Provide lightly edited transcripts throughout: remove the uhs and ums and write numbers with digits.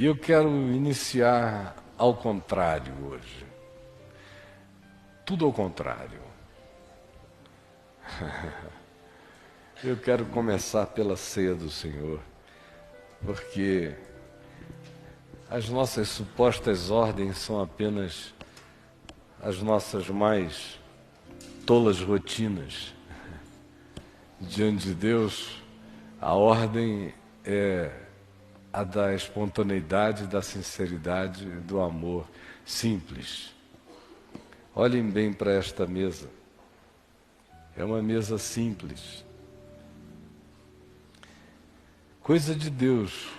E eu quero iniciar ao contrário hoje. Tudo ao contrário. Eu quero começar pela ceia do Senhor, porque as nossas supostas ordens são apenas as nossas mais tolas rotinas. Diante de Deus, a ordem é a da espontaneidade, da sinceridade, do amor simples. Olhem bem para esta mesa. É uma mesa simples. Coisa de Deus.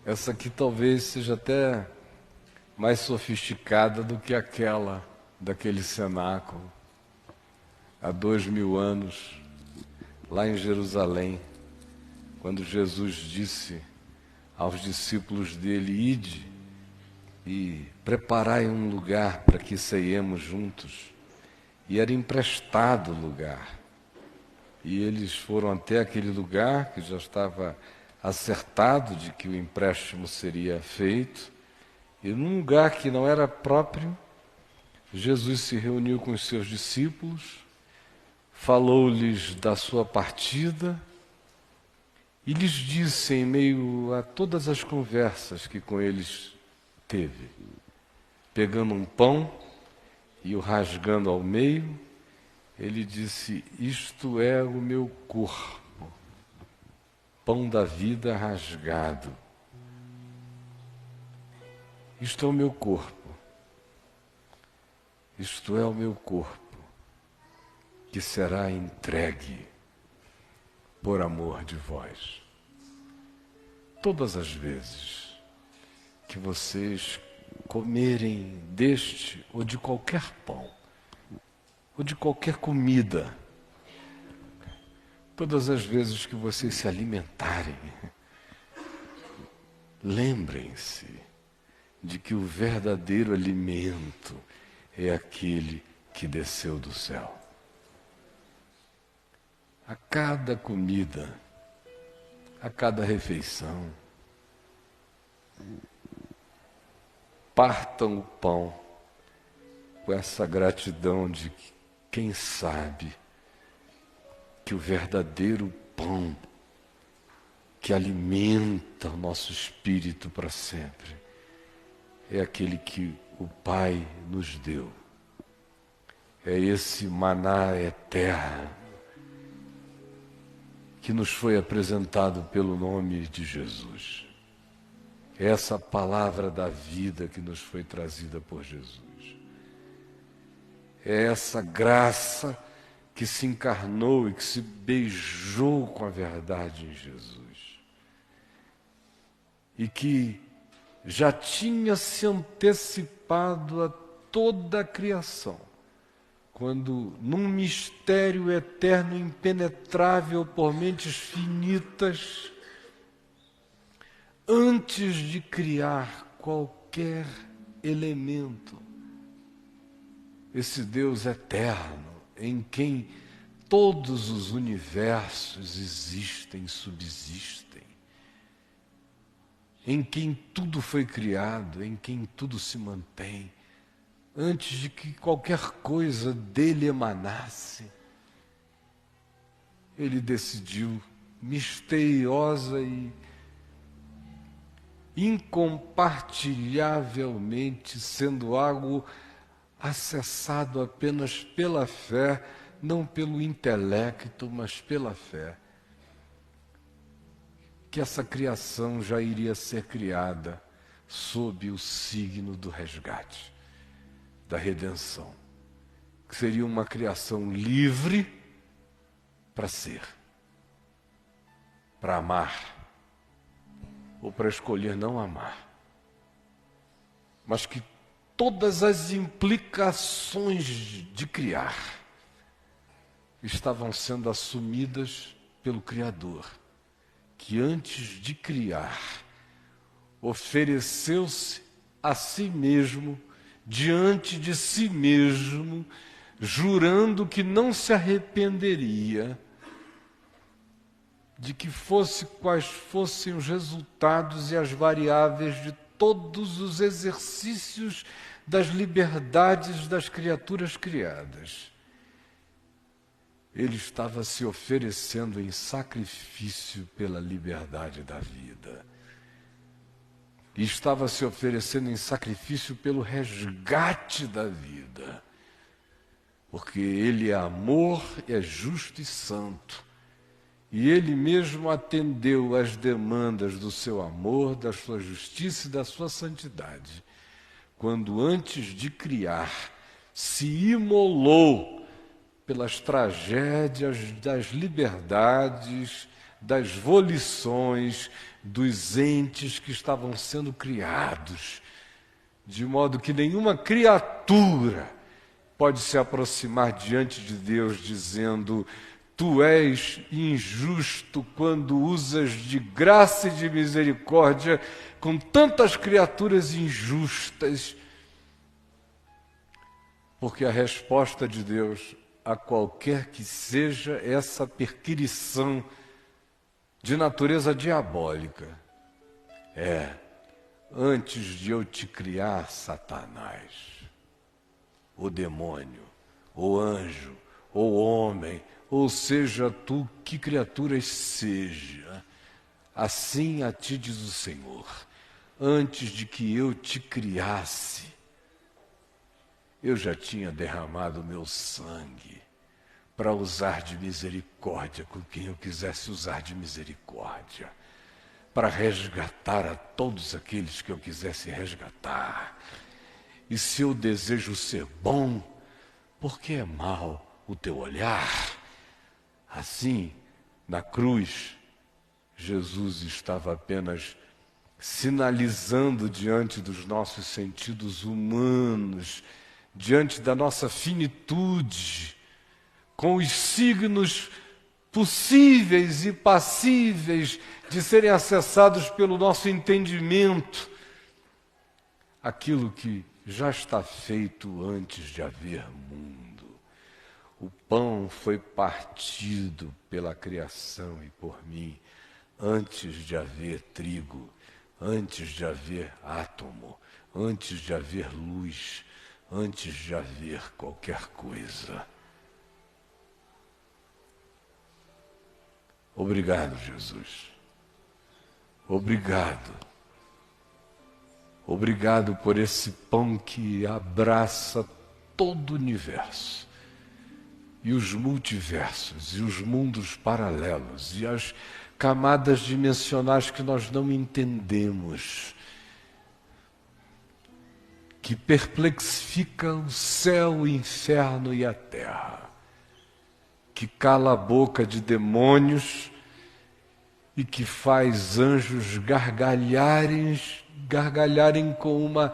Essa aqui talvez seja até mais sofisticada do que aquela daquele cenáculo há 2000 anos, lá em Jerusalém, quando Jesus disse aos discípulos dele: ide e preparai um lugar para que ceiemos juntos. E era emprestado o lugar. E eles foram até aquele lugar que já estava acertado de que o empréstimo seria feito. E num lugar que não era próprio, Jesus se reuniu com os seus discípulos, falou-lhes da sua partida e lhes disse, em meio a todas as conversas que com eles teve, pegando um pão e o rasgando ao meio, ele disse: isto é o meu corpo, pão da vida rasgado. Isto é o meu corpo. Isto é o meu corpo, que será entregue por amor de vós. Todas as vezes que vocês comerem deste ou de qualquer pão, ou de qualquer comida, todas as vezes que vocês se alimentarem, lembrem-se de que o verdadeiro alimento é aquele que desceu do céu. A cada comida, a cada refeição, partam o pão com essa gratidão de que, quem sabe, que o verdadeiro pão que alimenta o nosso espírito para sempre é aquele que o Pai nos deu. É esse maná eterno que nos foi apresentado pelo nome de Jesus. É essa palavra da vida que nos foi trazida por Jesus. É essa graça que se encarnou e que se beijou com a verdade em Jesus. E que já tinha se antecipado a toda a criação, quando num mistério eterno, impenetrável por mentes finitas, antes de criar qualquer elemento, esse Deus eterno, em quem todos os universos existem, subsistem, em quem tudo foi criado, em quem tudo se mantém, antes de que qualquer coisa dele emanasse, ele decidiu, misteriosa e incompartilhavelmente, sendo algo acessado apenas pela fé, não pelo intelecto, mas pela fé, que essa criação já iria ser criada sob o signo do resgate, da redenção, que seria uma criação livre para ser, para amar, ou para escolher não amar, mas que todas as implicações de criar estavam sendo assumidas pelo Criador, que antes de criar ofereceu-se a si mesmo, diante de si mesmo, jurando que não se arrependeria de que quais fossem os resultados e as variáveis de todos os exercícios das liberdades das criaturas criadas. Ele estava se oferecendo em sacrifício pela liberdade da vida. E estava se oferecendo em sacrifício pelo resgate da vida. Porque Ele é amor, é justo e santo. E Ele mesmo atendeu às demandas do seu amor, da sua justiça e da sua santidade, quando antes de criar, se imolou pelas tragédias das liberdades, das volições, dos entes que estavam sendo criados, de modo que nenhuma criatura pode se aproximar diante de Deus dizendo: tu és injusto quando usas de graça e de misericórdia com tantas criaturas injustas. Porque a resposta de Deus a qualquer que seja essa perquirição de natureza diabólica é: antes de eu te criar, Satanás, o demônio, o anjo, o homem, ou seja tu que criaturas seja, assim a ti diz o Senhor, antes de que eu te criasse, eu já tinha derramado o meu sangue para usar de misericórdia com quem eu quisesse usar de misericórdia, para resgatar a todos aqueles que eu quisesse resgatar. E se eu desejo ser bom, por que é mau o teu olhar? Assim, na cruz, Jesus estava apenas sinalizando diante dos nossos sentidos humanos, diante da nossa finitude, com os signos possíveis e passíveis de serem acessados pelo nosso entendimento, aquilo que já está feito antes de haver mundo. O pão foi partido pela criação e por mim, antes de haver trigo, antes de haver átomo, antes de haver luz, antes de haver qualquer coisa. Obrigado, Jesus. Obrigado. Obrigado por esse pão que abraça todo o universo, e os multiversos, e os mundos paralelos, e as camadas dimensionais que nós não entendemos, que perplexificam o céu, o inferno e a terra, que cala a boca de demônios e que faz anjos gargalharem com uma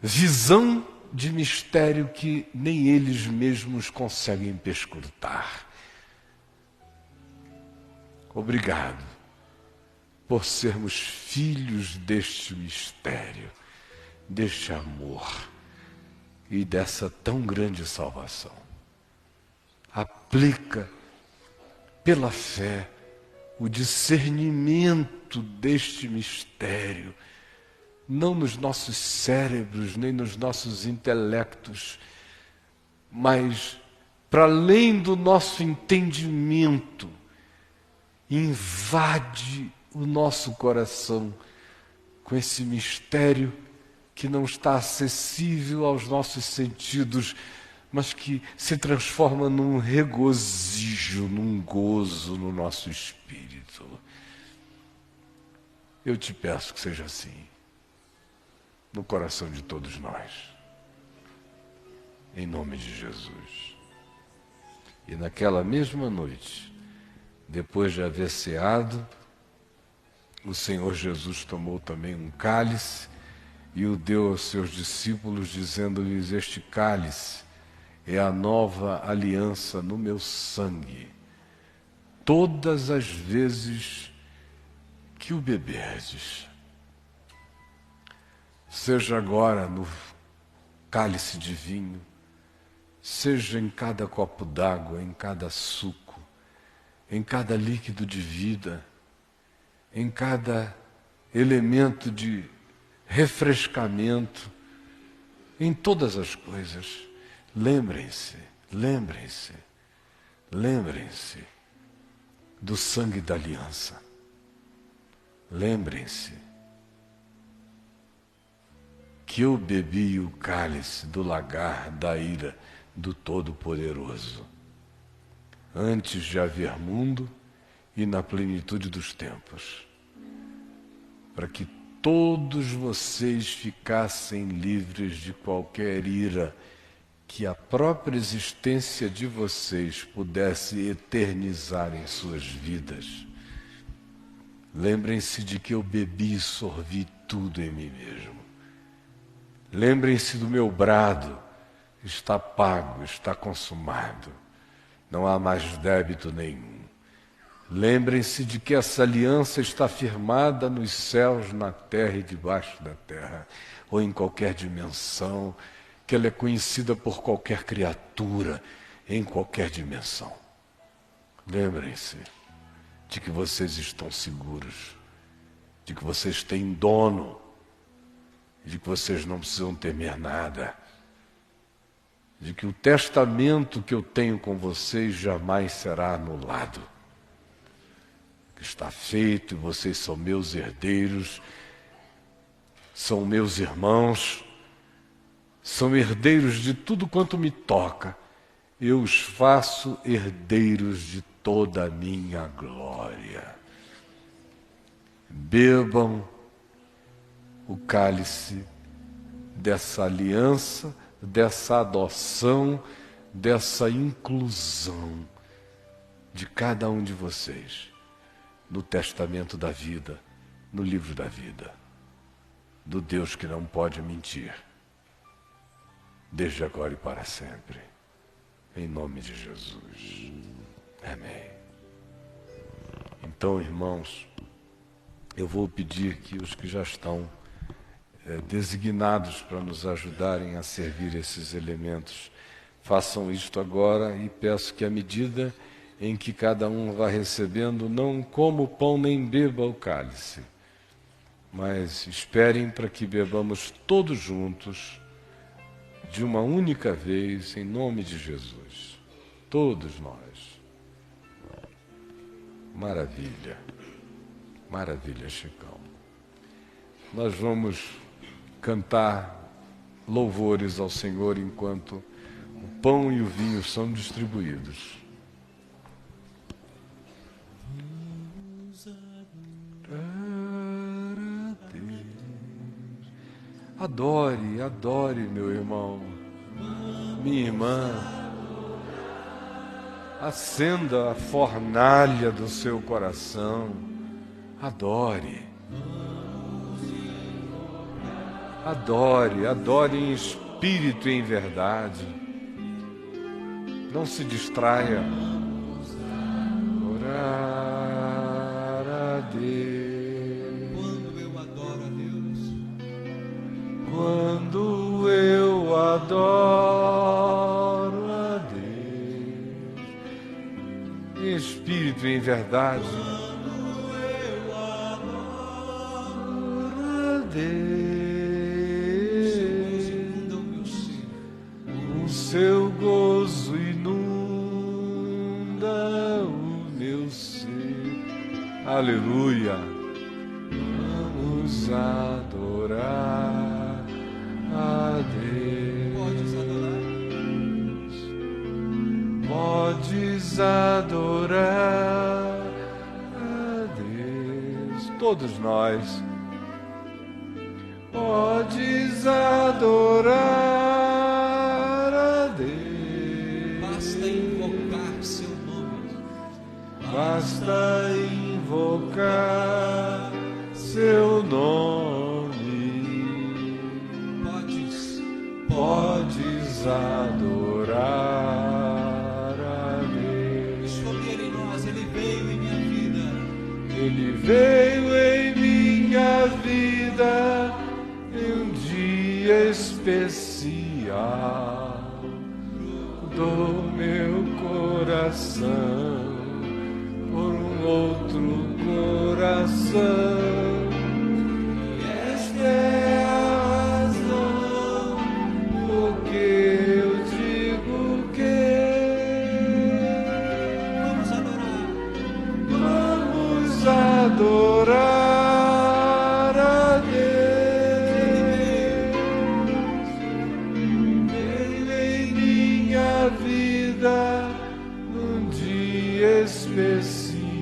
visão de mistério que nem eles mesmos conseguem perscrutar. Obrigado por sermos filhos deste mistério, deste amor e dessa tão grande salvação. Aplica pela fé o discernimento deste mistério, não nos nossos cérebros, nem nos nossos intelectos, mas para além do nosso entendimento, invade o nosso coração com esse mistério que não está acessível aos nossos sentidos, mas que se transforma num regozijo, num gozo no nosso espírito. Eu te peço que seja assim, no coração de todos nós, em nome de Jesus. E naquela mesma noite, depois de haver ceado, o Senhor Jesus tomou também um cálice e o deu aos seus discípulos, dizendo-lhes: este cálice é a nova aliança no meu sangue. Todas as vezes que o beberdes, seja agora no cálice de vinho, seja em cada copo d'água, em cada suco, em cada líquido de vida, em cada elemento de refrescamento, em todas as coisas. Lembrem-se, lembrem-se, lembrem-se do sangue da aliança. Lembrem-se que eu bebi o cálice do lagar da ira do Todo-Poderoso, antes de haver mundo e na plenitude dos tempos, para que todos vocês ficassem livres de qualquer ira, que a própria existência de vocês pudesse eternizar em suas vidas. Lembrem-se de que eu bebi e sorvi tudo em mim mesmo. Lembrem-se do meu brado: está pago, está consumado, não há mais débito nenhum. Lembrem-se de que essa aliança está firmada nos céus, na terra e debaixo da terra, ou em qualquer dimensão, que ela é conhecida por qualquer criatura, em qualquer dimensão. Lembrem-se de que vocês estão seguros, de que vocês têm dono, de que vocês não precisam temer nada, de que o testamento que eu tenho com vocês jamais será anulado. Está feito, e vocês são meus herdeiros, são meus irmãos, são herdeiros de tudo quanto me toca. Eu os faço herdeiros de toda a minha glória. Bebam o cálice dessa aliança, dessa adoção, dessa inclusão de cada um de vocês no testamento da vida, no livro da vida, do Deus que não pode mentir, desde agora e para sempre, em nome de Jesus. Amém. Então, irmãos, eu vou pedir que os que já estão designados para nos ajudarem a servir esses elementos façam isto agora, e peço que à medida em que cada um vá recebendo, não coma o pão nem beba o cálice, mas esperem para que bebamos todos juntos, de uma única vez, em nome de Jesus. Todos nós. Maravilha. Maravilha, Chicão. Nós vamos cantar louvores ao Senhor enquanto o pão e o vinho são distribuídos. Adore, adore, meu irmão, minha irmã. Acenda a fornalha do seu coração. Adore. Adore, adore em espírito e em verdade. Não se distraia. Orar a Deus. Quando eu adoro a Deus, em espírito e em verdade, quando eu adoro a Deus, o seu gozo inunda o meu ser. Aleluia! Vamos adorar a Deus. Podes adorar a Deus. Todos nós. Podes adorar a Deus. Basta invocar seu nome. Basta invocar seu nome. Podes adorar a Deus. Sobre Ele em nós, Ele veio em minha vida. Ele veio em minha vida em um dia especial do meu coração. outro coração. Esta é a razão por que eu digo que Vamos adorar. vamos adorar a Deus. Ele em minha vida num dia especial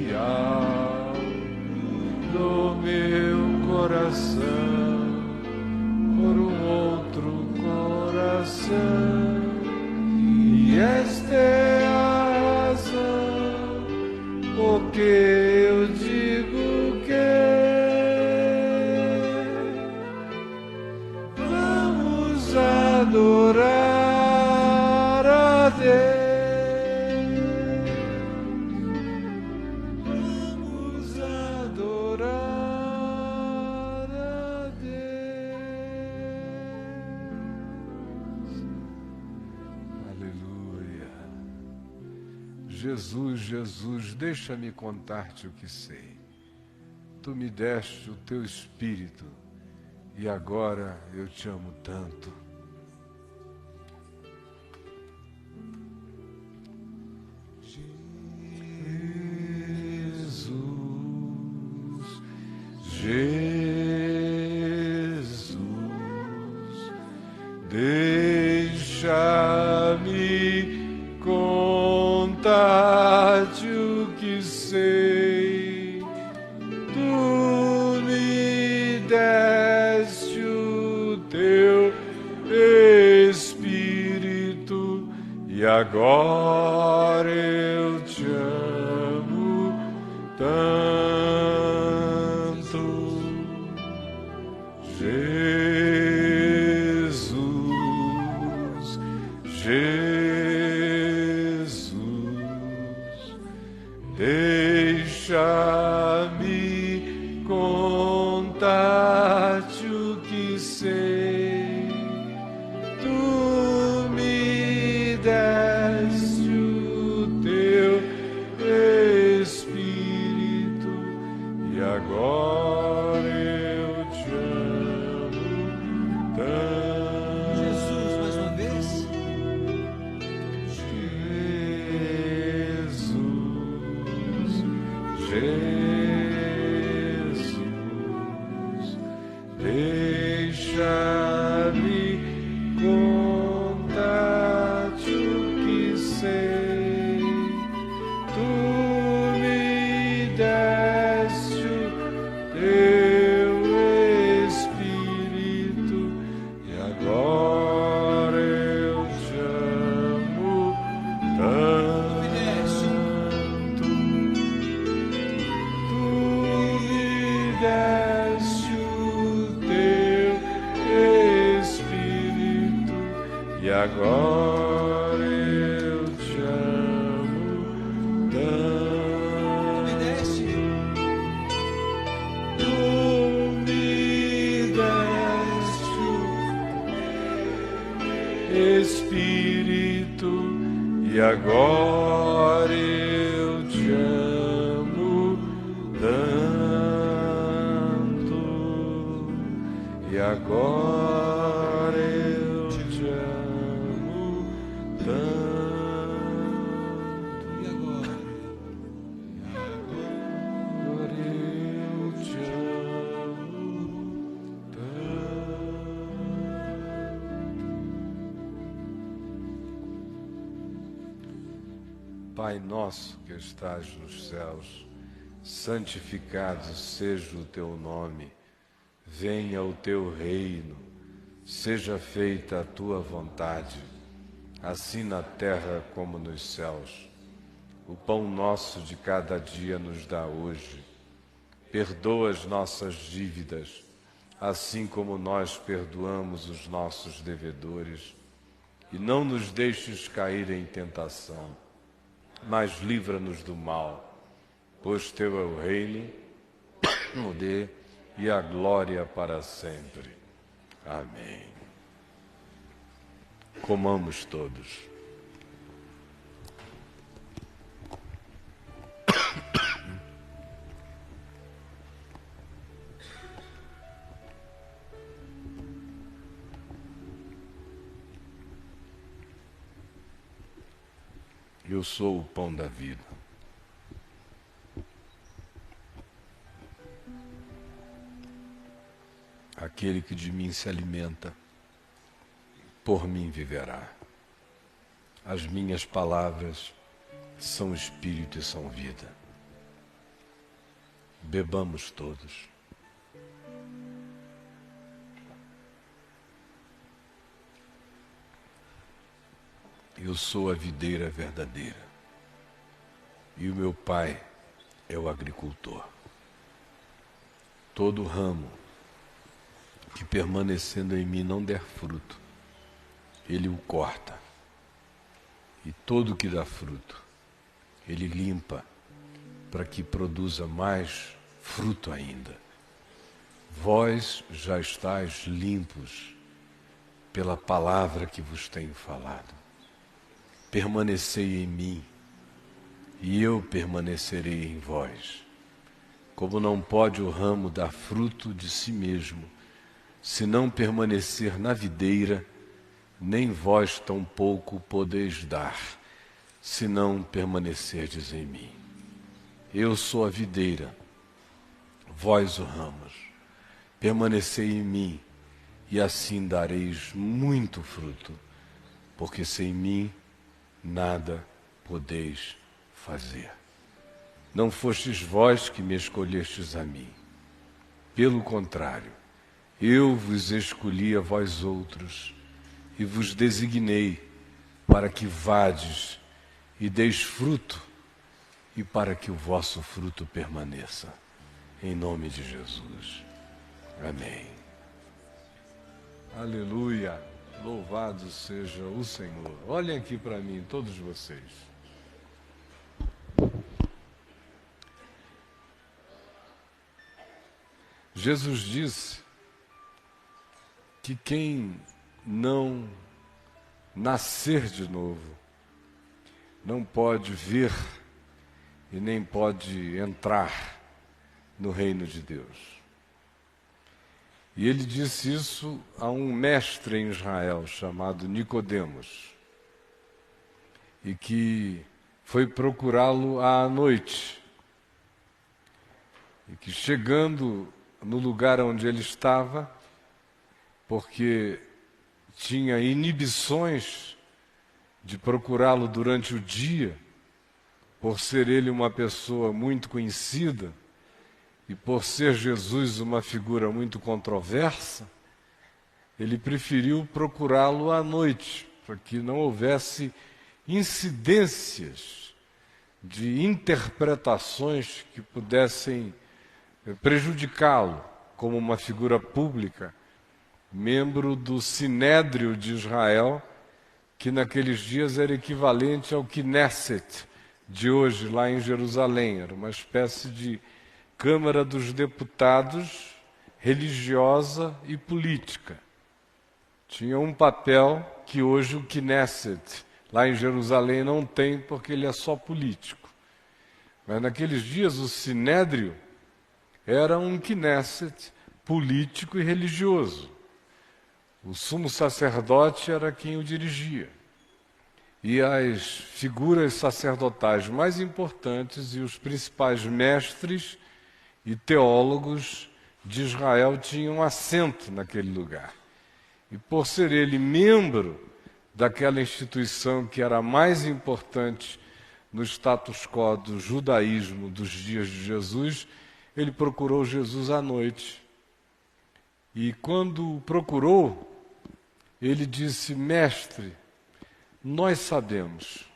do meu coração por um outro coração. E esta é a razão porque eu digo que vamos adorar a Deus. Vamos adorar a Deus. Aleluia. Jesus, Jesus, deixa-me contar-te o que sei. Tu me deste o teu Espírito e agora eu te amo tanto. Jesus, deixa-me contar-te o que sei. Tu me deste o teu Espírito e agora eu te amo tanto. Jesus, Jesus, deixa-me contar-te o que sei. Tu me deste o teu Espírito e agora eu te amo tanto. Jesus, mais uma vez. Jesus, deixa-me contar-te o que sei. Tu me deste o teu Espírito e agora eu te amo tanto. Tu me deste o teu Espírito e agora eu te amo tanto. Tu me deste o Espírito e agora eu te amo tanto. E agora eu te amo tanto. E agora? Agora eu te amo tanto. Pai nosso que estás nos céus, santificado seja o teu nome. Venha o teu reino, seja feita a tua vontade, assim na terra como nos céus. O pão nosso de cada dia nos dá hoje. Perdoa as nossas dívidas, assim como nós perdoamos os nossos devedores. E não nos deixes cair em tentação, mas livra-nos do mal, pois teu é o reino, o poder e a glória para sempre. Amém. Comamos todos. Eu sou o pão da vida. Aquele que de mim se alimenta, por mim viverá. As minhas palavras são espírito e são vida. Bebamos todos. Eu sou a videira verdadeira e o meu pai é o agricultor. Todo ramo que permanecendo em mim não der fruto, ele o corta. E todo que dá fruto, ele limpa para que produza mais fruto ainda. Vós já estáis limpos pela palavra que vos tenho falado. Permanecei em mim, e eu permanecerei em vós. Como não pode o ramo dar fruto de si mesmo, se não permanecer na videira, nem vós tampouco podeis dar, se não permanecerdes em mim. Eu sou a videira, vós os ramos. Permanecei em mim, e assim dareis muito fruto, porque sem mim nada podeis fazer. Não fostes vós que me escolhestes a mim. Pelo contrário, eu vos escolhi a vós outros e vos designei para que vades e deis fruto e para que o vosso fruto permaneça. Em nome de Jesus. Amém. Aleluia. Louvado seja o Senhor. Olhem aqui para mim, todos vocês. Jesus disse que quem não nascer de novo não pode ver e nem pode entrar no reino de Deus. E ele disse isso a um mestre em Israel chamado Nicodemos, e que foi procurá-lo à noite, e que chegando no lugar onde ele estava, porque tinha inibições de procurá-lo durante o dia, por ser ele uma pessoa muito conhecida, e por ser Jesus uma figura muito controversa, ele preferiu procurá-lo à noite, para que não houvesse incidências de interpretações que pudessem prejudicá-lo como uma figura pública, membro do Sinédrio de Israel, que naqueles dias era equivalente ao Knesset de hoje, lá em Jerusalém. Era uma espécie de Câmara dos Deputados religiosa e política. Tinha um papel que hoje o Knesset, lá em Jerusalém, não tem, porque ele é só político. Mas naqueles dias o Sinédrio era um Knesset político e religioso. O sumo sacerdote era quem o dirigia. E as figuras sacerdotais mais importantes e os principais mestres e teólogos de Israel tinham assento naquele lugar. E por ser ele membro daquela instituição que era a mais importante no status quo do judaísmo dos dias de Jesus, ele procurou Jesus à noite. E quando o procurou, ele disse: Mestre, nós sabemos.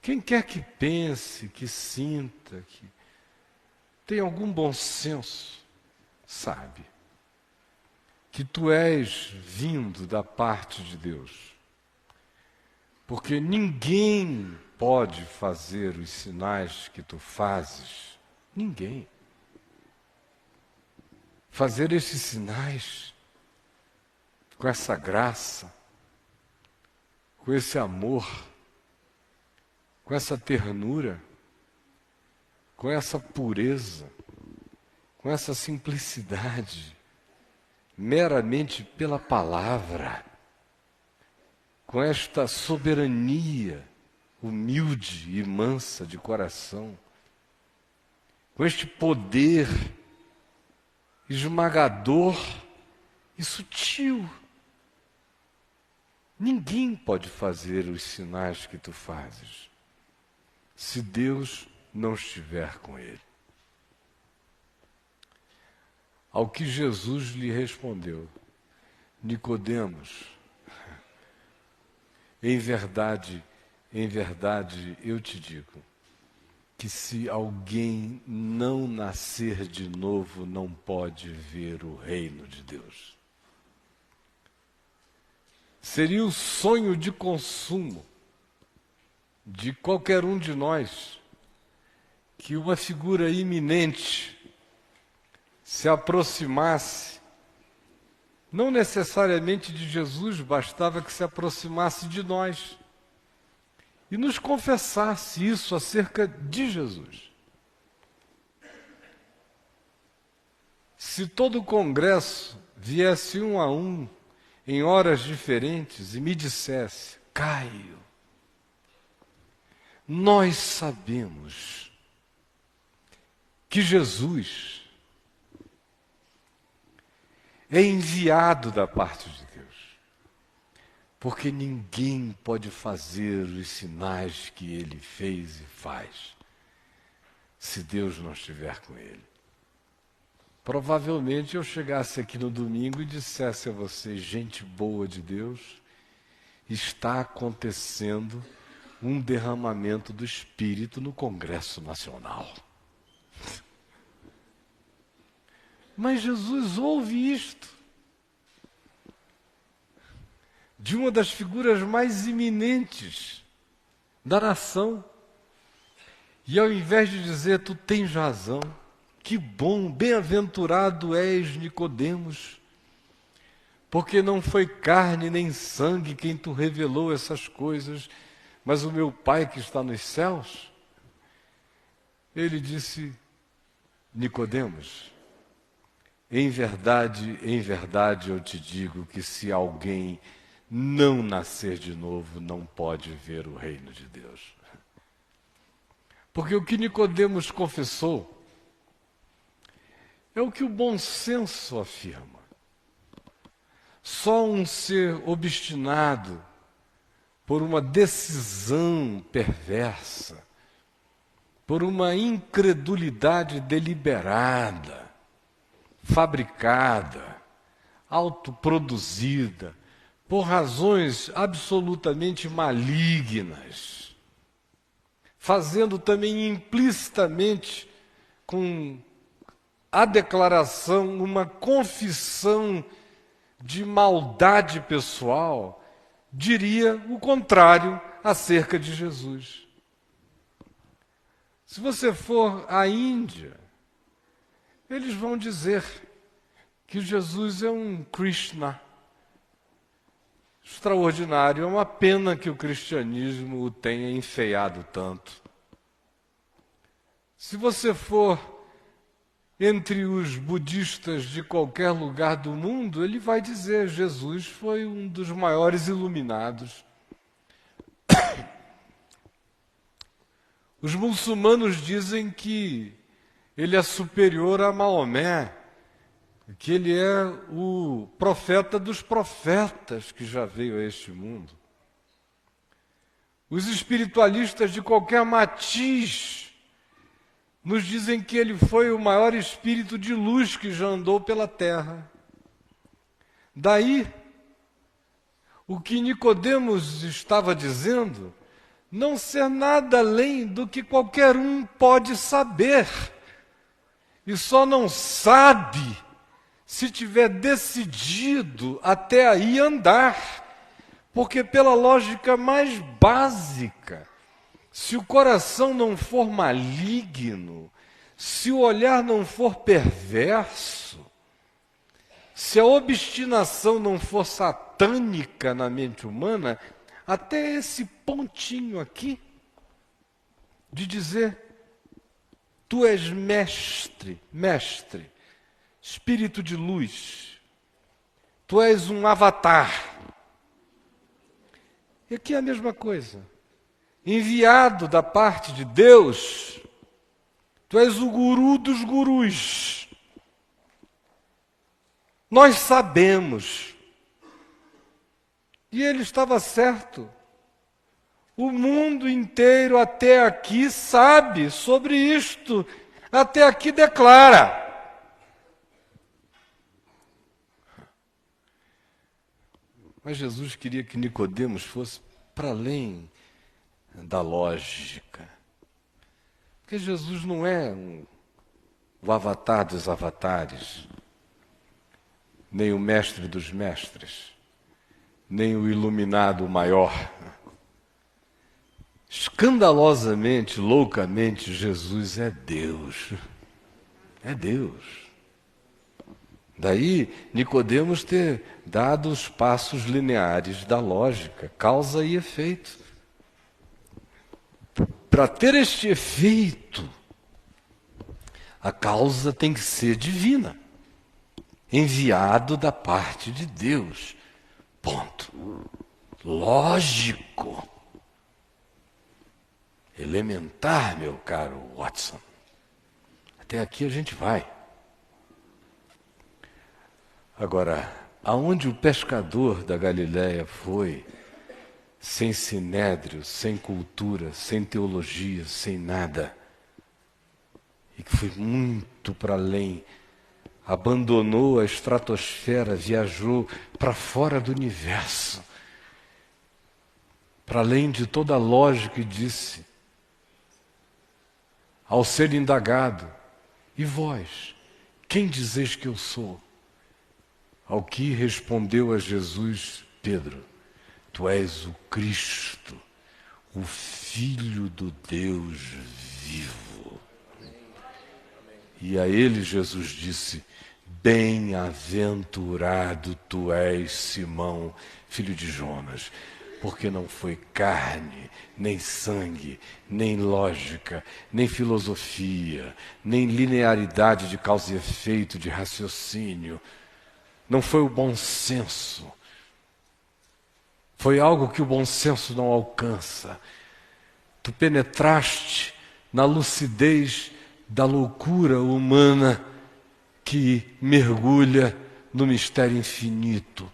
Quem quer que pense, que sinta, que tem algum bom senso, sabe que tu és vindo da parte de Deus. Porque ninguém pode fazer os sinais que tu fazes. Ninguém. Fazer esses sinais com essa graça, com esse amor, com essa ternura, com essa pureza, com essa simplicidade, meramente pela palavra, com esta soberania humilde e mansa de coração, com este poder esmagador e sutil. Ninguém pode fazer os sinais que tu fazes se Deus não estiver com ele. Ao que Jesus lhe respondeu: Nicodemos, em verdade, eu te digo, que se alguém não nascer de novo, não pode ver o reino de Deus. Seria o sonho de consumo de qualquer um de nós que uma figura iminente se aproximasse, não necessariamente de Jesus, bastava que se aproximasse de nós e nos confessasse isso acerca de Jesus. Se todo o congresso viesse um a um, em horas diferentes, e me dissesse: Caio, nós sabemos que Jesus é enviado da parte de Deus, porque ninguém pode fazer os sinais que ele fez e faz se Deus não estiver com ele. Provavelmente eu chegasse aqui no domingo e dissesse a vocês: gente boa de Deus, está acontecendo um derramamento do Espírito no Congresso Nacional. Mas Jesus ouve isto de uma das figuras mais iminentes da nação. E ao invés de dizer: tu tens razão, que bom, bem-aventurado és, Nicodemos, porque não foi carne nem sangue quem tu revelou essas coisas, mas o meu Pai que está nos céus. Ele disse: Nicodemos, em verdade eu te digo que se alguém não nascer de novo, não pode ver o reino de Deus. Porque o que Nicodemos confessou é o que o bom senso afirma. Só um ser obstinado por uma decisão perversa, por uma incredulidade deliberada, fabricada, autoproduzida, por razões absolutamente malignas, fazendo também implicitamente com a declaração, uma confissão de maldade pessoal, diria o contrário acerca de Jesus. Se você for à Índia, eles vão dizer que Jesus é um Krishna extraordinário. É uma pena que o cristianismo o tenha enfeiado tanto. Se você for entre os budistas de qualquer lugar do mundo, ele vai dizer: Jesus foi um dos maiores iluminados. Os muçulmanos dizem que ele é superior a Maomé, que ele é o profeta dos profetas que já veio a este mundo. Os espiritualistas de qualquer matiz nos dizem que ele foi o maior espírito de luz que já andou pela terra. Daí, o que Nicodemos estava dizendo não ser nada além do que qualquer um pode saber, e só não sabe se tiver decidido até aí andar, porque pela lógica mais básica, se o coração não for maligno, se o olhar não for perverso, se a obstinação não for satânica na mente humana, até esse pontinho aqui, de dizer: tu és mestre, espírito de luz, tu és um avatar. E aqui é a mesma coisa. enviado da parte de Deus, tu és o guru dos gurus. Nós sabemos. E ele estava certo. O mundo inteiro até aqui sabe sobre isto, até aqui declara. Mas Jesus queria que Nicodemos fosse para além da lógica. Porque Jesus não é o avatar dos avatares, nem o mestre dos mestres, nem o iluminado maior. Escandalosamente, loucamente, Jesus é Deus. É Deus. Daí, Nicodemos ter dado os passos lineares da lógica, causa e efeito. Para ter este efeito, a causa tem que ser divina, enviado da parte de Deus. Ponto. Lógico. Elementar, meu caro Watson. Até aqui a gente vai. Agora, aonde o pescador da Galileia foi, sem sinédrio, sem cultura, sem teologia, sem nada, e que foi muito para além, abandonou a estratosfera, viajou para fora do universo, para além de toda a lógica, e disse, ao ser indagado, e vós, quem dizeis que eu sou? Ao que respondeu a Jesus Pedro, tu és o Cristo, o Filho do Deus vivo. E a ele Jesus disse, bem-aventurado tu és, Simão, filho de Jonas, porque não foi carne, nem sangue, nem lógica, nem filosofia, nem linearidade de causa e efeito, de raciocínio. Não foi o bom senso. Foi algo que o bom senso não alcança. Tu penetraste na lucidez da loucura humana que mergulha no mistério infinito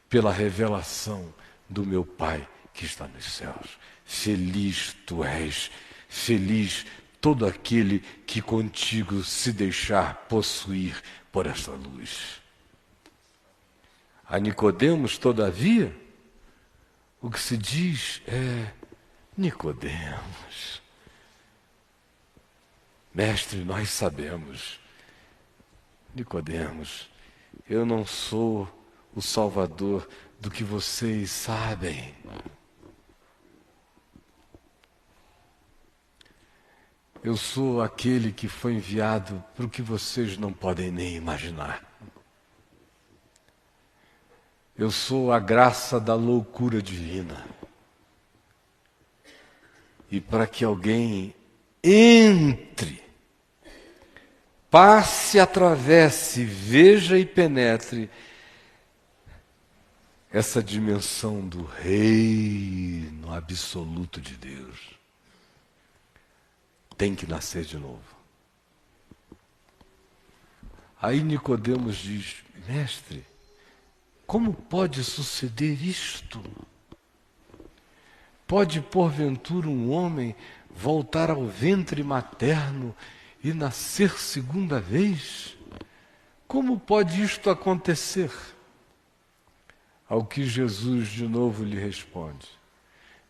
pela revelação do meu Pai que está nos céus. Feliz tu és, feliz todo aquele que contigo se deixar possuir por esta luz. A Nicodemos, todavia, o que se diz é, Nicodemos, mestre, nós sabemos, Nicodemos, eu não sou o Salvador do que vocês sabem. Eu sou aquele que foi enviado para o que vocês não podem nem imaginar. Eu sou a graça da loucura divina. E para que alguém entre, passe, atravesse, veja e penetre essa dimensão do reino absoluto de Deus, tem que nascer de novo. Aí Nicodemos diz, mestre, como pode suceder isto? Pode, porventura, um homem voltar ao ventre materno e nascer segunda vez? Como pode isto acontecer? Ao que Jesus de novo lhe responde,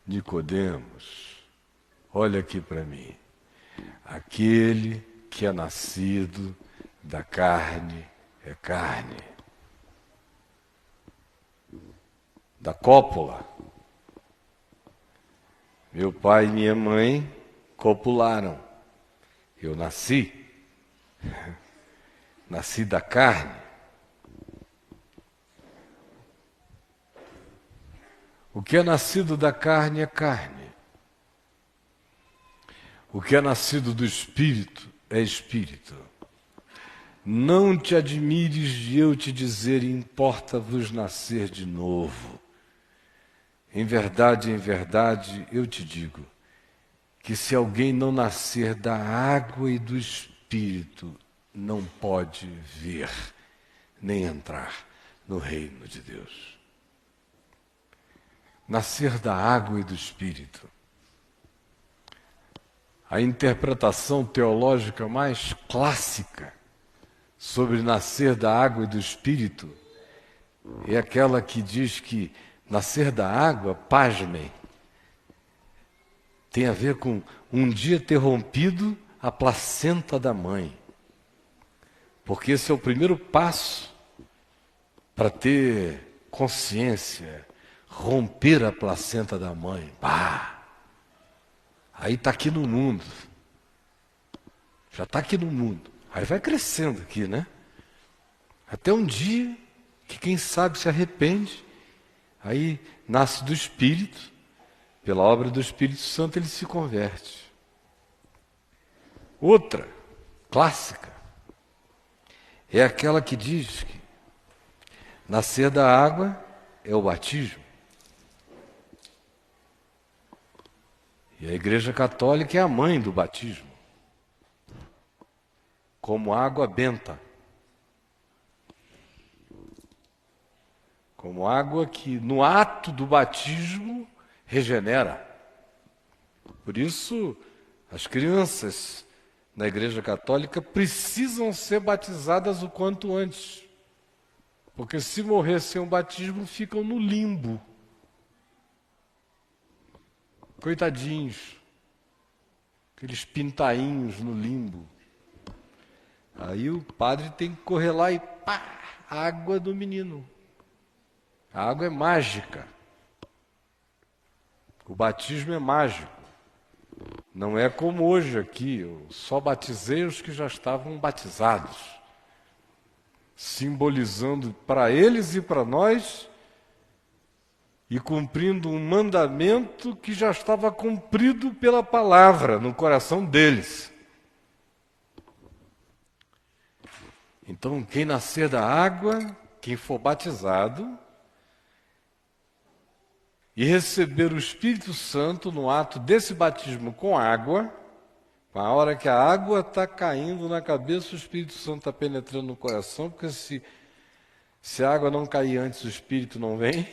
Nicodemos, olha aqui para mim, aquele que é nascido da carne é carne. Da cópula. Meu pai e minha mãe copularam. Eu nasci. Nasci da carne. O que é nascido da carne é carne. O que é nascido do espírito é espírito. Não te admires de eu te dizer, importa-vos nascer de novo. Em verdade, eu te digo, que se alguém não nascer da água e do Espírito, não pode ver, nem entrar no reino de Deus. Nascer da água e do Espírito. A interpretação teológica mais clássica sobre nascer da água e do Espírito é aquela que diz que nascer da água, pasmem, tem a ver com um dia ter rompido a placenta da mãe. Porque esse é o primeiro passo para ter consciência, romper a placenta da mãe. Pá! Aí está aqui no mundo. Já está aqui no mundo. Aí vai crescendo aqui, né? Até um dia que quem sabe se arrepende. Aí nasce do Espírito. Pela obra do Espírito Santo ele se converte. Outra, clássica, é aquela que diz que nascer da água é o batismo. E a Igreja Católica é a mãe do batismo, como água benta, como água que no ato do batismo regenera. Por isso, as crianças na Igreja Católica precisam ser batizadas o quanto antes, porque se morrer sem o batismo, ficam no limbo. Coitadinhos, aqueles pintainhos no limbo. Aí o padre tem que correr lá e pá, água do menino. A água é mágica. O batismo é mágico. Não é como hoje aqui, eu só batizei os que já estavam batizados, simbolizando para eles e para nós e cumprindo um mandamento que já estava cumprido pela palavra no coração deles. Então, quem nascer da água, quem for batizado e receber o Espírito Santo no ato desse batismo com água, a hora que a água está caindo na cabeça, o Espírito Santo está penetrando no coração, porque se a água não cair antes, o Espírito não vem.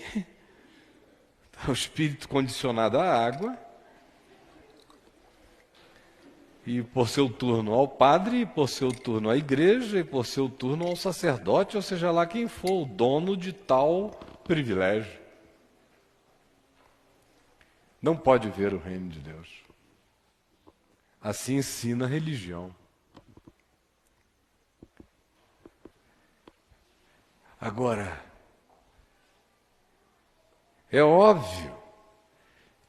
O Espírito condicionado à água, e por seu turno ao padre, e por seu turno à igreja, e por seu turno ao sacerdote, ou seja lá quem for o dono de tal privilégio. Não pode ver o reino de Deus. Assim ensina a religião. Agora, é óbvio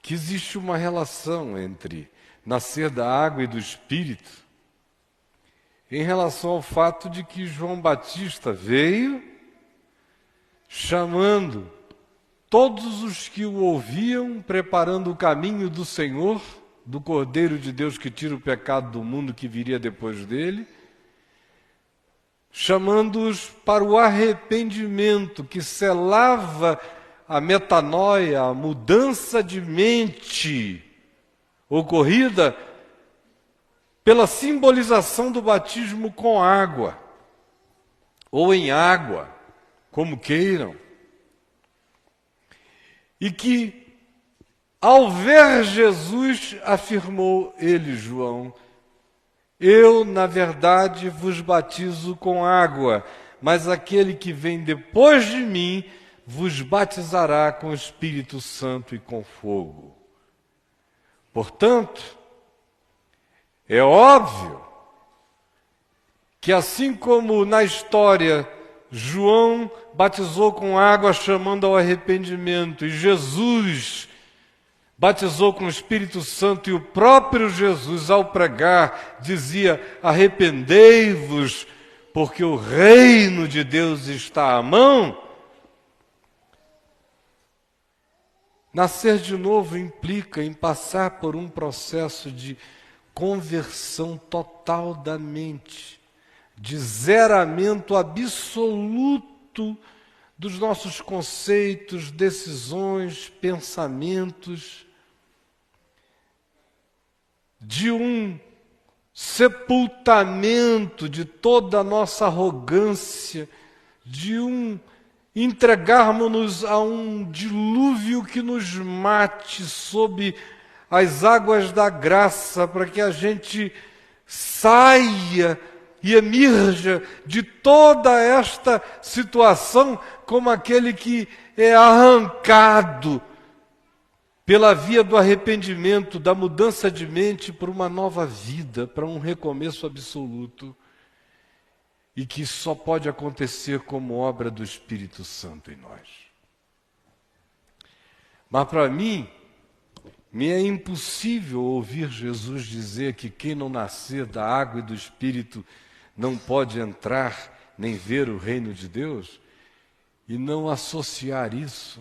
que existe uma relação entre nascer da água e do Espírito em relação ao fato de que João Batista veio chamando todos os que o ouviam, preparando o caminho do Senhor, do Cordeiro de Deus que tira o pecado do mundo que viria depois dele, chamando-os para o arrependimento que selava a metanoia, a mudança de mente ocorrida pela simbolização do batismo com água, ou em água, como queiram. E que, ao ver Jesus, afirmou ele, João, eu, na verdade, vos batizo com água, mas aquele que vem depois de mim vos batizará com o Espírito Santo e com fogo. Portanto, é óbvio que assim como na história João batizou com água chamando ao arrependimento e Jesus batizou com o Espírito Santo e o próprio Jesus ao pregar dizia arrependei-vos porque o reino de Deus está à mão. Nascer de novo implica em passar por um processo de conversão total da mente, de zeramento absoluto dos nossos conceitos, decisões, pensamentos. de um sepultamento de toda a nossa arrogância, de um entregarmos-nos a um dilúvio que nos mate sob as águas da graça, para que a gente saia e emerja de toda esta situação como aquele que é arrancado pela via do arrependimento, da mudança de mente para uma nova vida, para um recomeço absoluto, e que isso só pode acontecer como obra do Espírito Santo em nós. Mas para mim, me é impossível ouvir Jesus dizer que quem não nascer da água e do Espírito não pode entrar nem ver o reino de Deus, e não associar isso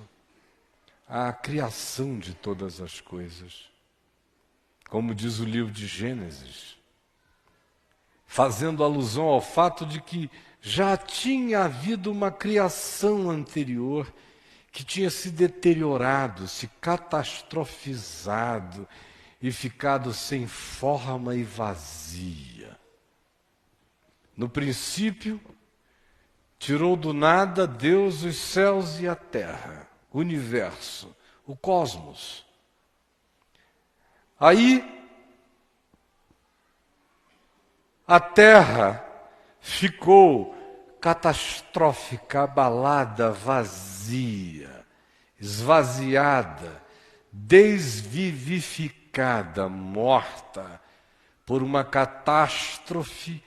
à criação de todas as coisas. Como diz o livro de Gênesis, fazendo alusão ao fato de que já tinha havido uma criação anterior que tinha se deteriorado, se catastrofizado e ficado sem forma e vazia. No princípio, tirou do nada Deus os céus e a terra, o universo, o cosmos. Aí, a terra ficou catastrófica, abalada, vazia, esvaziada, desvivificada, morta por uma catástrofe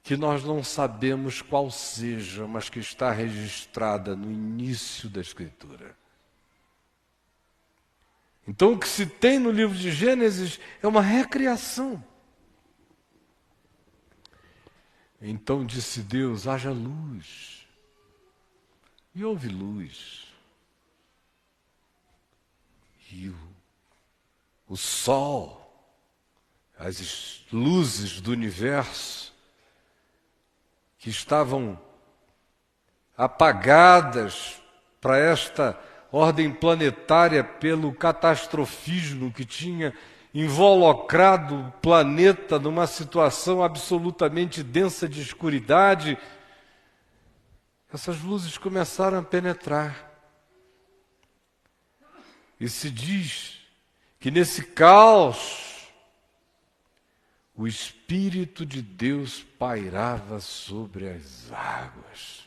que nós não sabemos qual seja, mas que está registrada no início da Escritura. Então, o que se tem no livro de Gênesis é uma recriação. Então disse Deus: haja luz. E houve luz. E o sol, as luzes do universo, que estavam apagadas para esta ordem planetária pelo catastrofismo que tinha involucrado o planeta numa situação absolutamente densa de escuridade, essas luzes começaram a penetrar. E se diz que nesse caos, o Espírito de Deus pairava sobre as águas.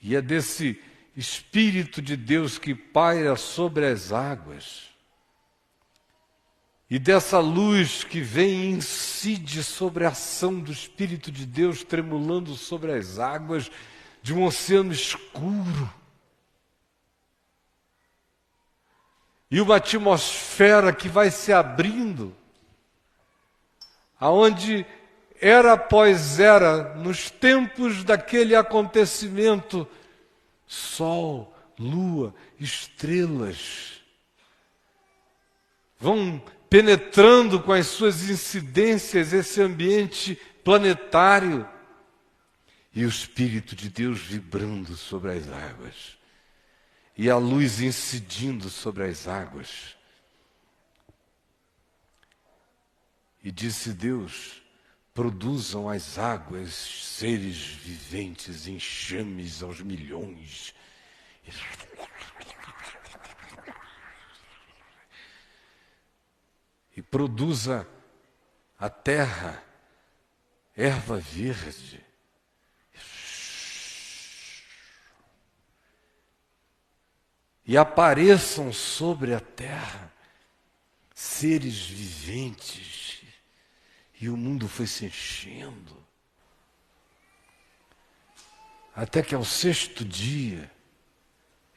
E é desse Espírito de Deus que paira sobre as águas, e dessa luz que vem e incide sobre a ação do Espírito de Deus, tremulando sobre as águas de um oceano escuro, e uma atmosfera que vai se abrindo, aonde era após era, nos tempos daquele acontecimento, sol, lua, estrelas vão penetrando com as suas incidências esse ambiente planetário, e o Espírito de Deus vibrando sobre as águas, e a luz incidindo sobre as águas. E disse Deus: produzam as águas seres viventes, enxames aos milhões. E produza a terra erva verde. E apareçam sobre a terra seres viventes. E o mundo foi se enchendo. Até que ao sexto dia,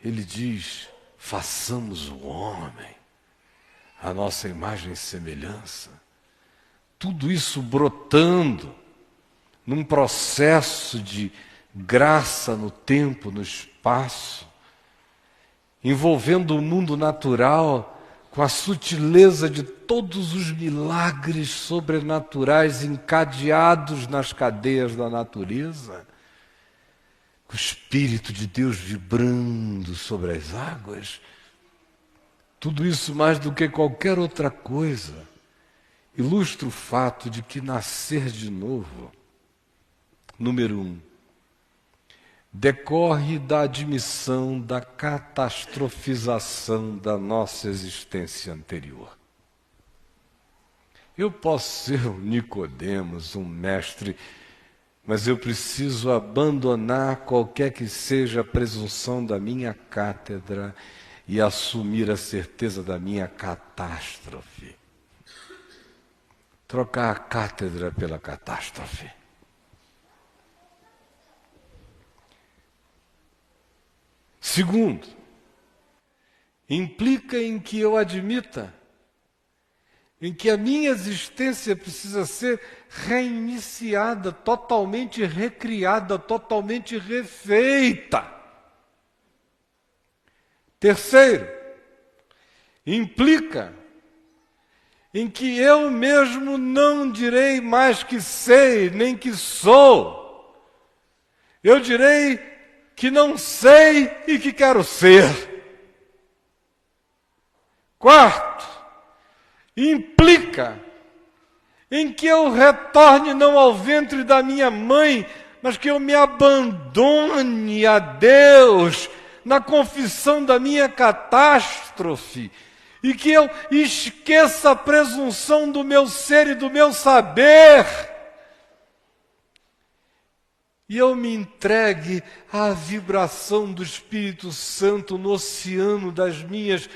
ele diz: façamos o homem a nossa imagem e semelhança. Tudo isso brotando num processo de graça no tempo, no espaço, envolvendo o mundo natural com a sutileza de todos os milagres sobrenaturais encadeados nas cadeias da natureza, com o Espírito de Deus vibrando sobre as águas. Tudo isso, mais do que qualquer outra coisa, ilustra o fato de que nascer de novo, número 1, decorre da admissão da catastrofização da nossa existência anterior. Eu posso ser um Nicodemos, um mestre, mas eu preciso abandonar qualquer que seja a presunção da minha cátedra e assumir a certeza da minha catástrofe. Trocar a cátedra pela catástrofe. Segundo, implica em que eu admita em que a minha existência precisa ser reiniciada, totalmente recriada, totalmente refeita. Terceiro, implica em que eu mesmo não direi mais que sei, nem que sou. Eu direi que não sei e que quero ser. Quarto, implica em que eu retorne não ao ventre da minha mãe, mas que eu me abandone a Deus na confissão da minha catástrofe e que eu esqueça a presunção do meu ser e do meu saber e eu me entregue à vibração do Espírito Santo no oceano das minhas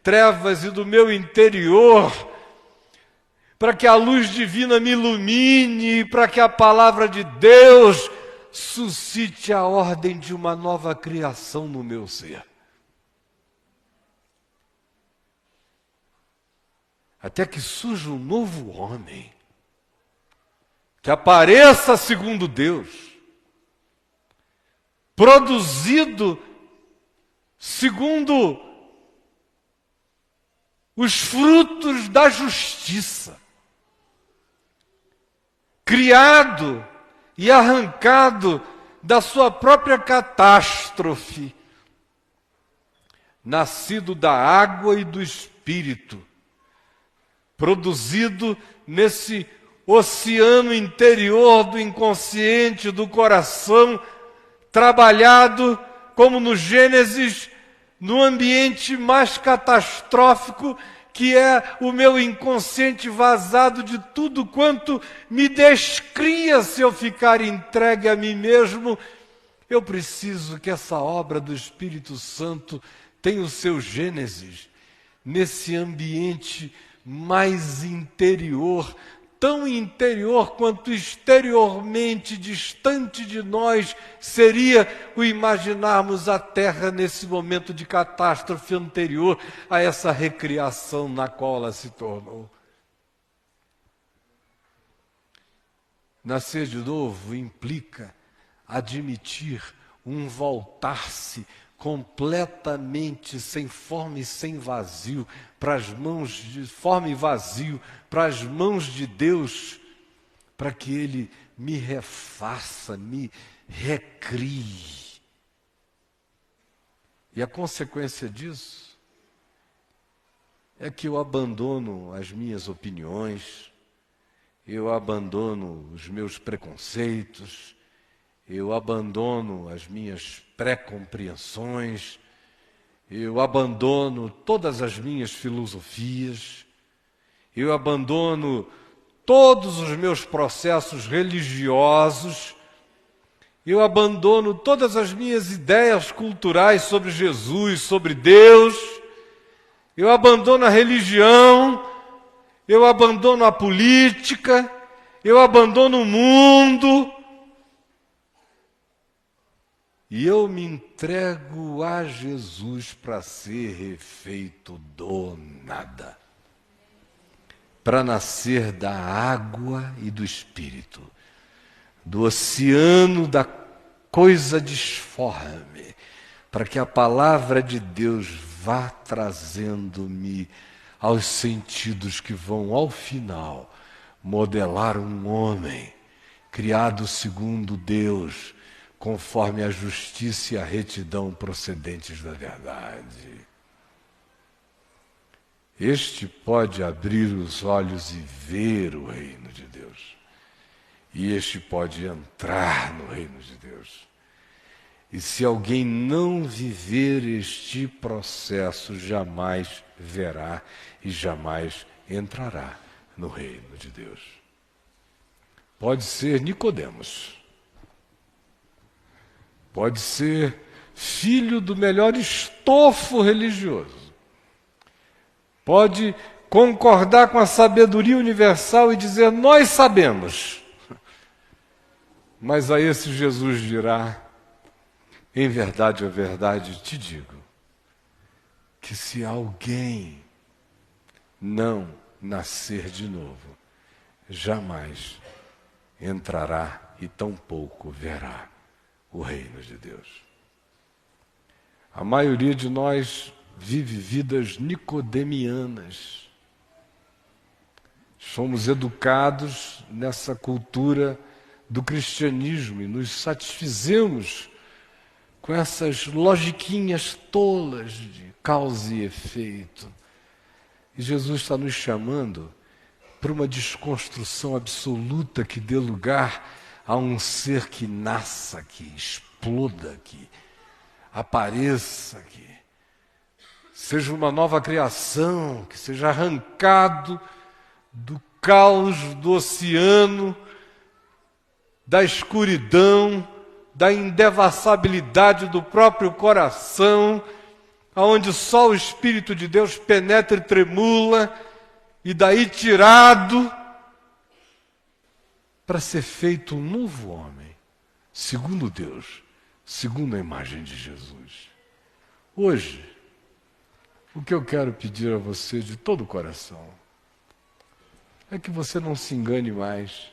trevas e do meu interior, para que a luz divina me ilumine, para que a palavra de Deus suscite a ordem de uma nova criação no meu ser. Até que surja um novo homem, que apareça segundo Deus, produzido segundo os frutos da justiça, criado e arrancado da sua própria catástrofe, nascido da água e do Espírito, produzido nesse oceano interior do inconsciente, do coração, trabalhado como no Gênesis, no ambiente mais catastrófico, que é o meu inconsciente vazado de tudo quanto me descria se eu ficar entregue a mim mesmo. Eu preciso que essa obra do Espírito Santo tenha o seu Gênesis nesse ambiente mais interior, tão interior quanto exteriormente distante de nós seria o imaginarmos a Terra nesse momento de catástrofe anterior a essa recriação na qual ela se tornou. Nascer de novo implica admitir um voltar-se completamente sem forma e sem vazio, para as mãos de forma e vazio, para as mãos de Deus, para que Ele me refaça, me recrie. E a consequência disso é que eu abandono as minhas opiniões, eu abandono os meus preconceitos, eu abandono as minhas pré-compreensões, eu abandono todas as minhas filosofias, eu abandono todos os meus processos religiosos, eu abandono todas as minhas ideias culturais sobre Jesus, sobre Deus, eu abandono a religião, eu abandono a política, eu abandono o mundo, e eu me entrego a Jesus para ser refeito do nada, para nascer da água e do Espírito, do oceano da coisa disforme, para que a palavra de Deus vá trazendo-me aos sentidos que vão, ao final, modelar um homem criado segundo Deus, conforme a justiça e a retidão procedentes da verdade. este pode abrir os olhos e ver o reino de Deus. E este pode entrar no reino de Deus. E se alguém não viver este processo, jamais verá e jamais entrará no reino de Deus. Pode ser Nicodemos. Pode ser filho do melhor estofo religioso. Pode concordar com a sabedoria universal e dizer, nós sabemos. Mas a esse Jesus dirá, em verdade, te digo, que se alguém não nascer de novo, jamais entrará e tampouco verá o reino de Deus. A maioria de nós vive vidas nicodemianas. Somos educados nessa cultura do cristianismo e nos satisfizemos com essas logiquinhas tolas de causa e efeito. E Jesus está nos chamando para uma desconstrução absoluta que dê lugar a um ser que nasça aqui, exploda aqui, apareça aqui, seja uma nova criação, que seja arrancado do caos do oceano, da escuridão, da indevassabilidade do próprio coração, aonde só o Espírito de Deus penetra e tremula, e daí tirado para ser feito um novo homem, segundo Deus, segundo a imagem de Jesus. Hoje, o que eu quero pedir a você de todo o coração é que você não se engane mais.